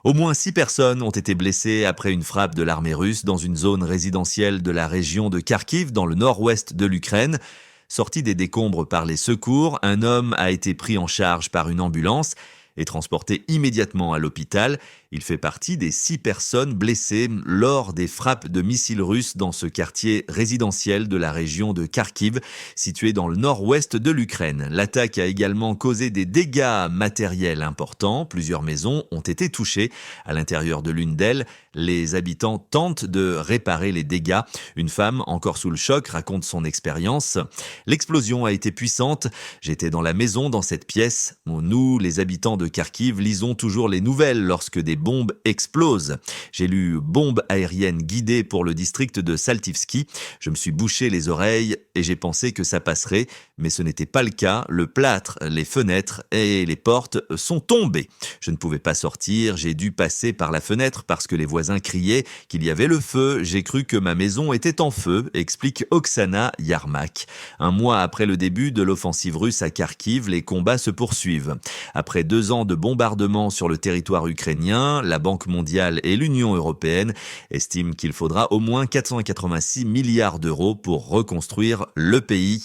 Au moins 6 personnes ont été blessées après une frappe de l'armée russe dans une zone résidentielle de la région de Kharkiv, dans le nord-ouest de l'Ukraine. Sorti des décombres par les secours, un homme a été pris en charge par une ambulance et transporté immédiatement à l'hôpital. Il fait partie des 6 personnes blessées lors des frappes de missiles russes dans ce quartier résidentiel de la région de Kharkiv, situé dans le nord-ouest de l'Ukraine. L'attaque a également causé des dégâts matériels importants. Plusieurs maisons ont été touchées. À l'intérieur de l'une d'elles, les habitants tentent de réparer les dégâts. Une femme, encore sous le choc, raconte son expérience. L'explosion a été puissante. J'étais dans la maison, dans cette pièce. Nous, les habitants de Kharkiv, lisons toujours les nouvelles lorsque des bombes explosent. J'ai lu bombes aériennes guidées pour le district de Saltivski. Je me suis bouché les oreilles et j'ai pensé que ça passerait, mais ce n'était pas le cas. Le plâtre, les fenêtres et les portes sont tombés. Je ne pouvais pas sortir, j'ai dû passer par la fenêtre parce que les voisins criaient qu'il y avait le feu. J'ai cru que ma maison était en feu, explique Oksana Yarmak. Un mois après le début de l'offensive russe à Kharkiv, les combats se poursuivent. Après 2 ans de bombardements sur le territoire ukrainien, la Banque mondiale et l'Union européenne estiment qu'il faudra au moins 486 milliards d'euros pour reconstruire le pays.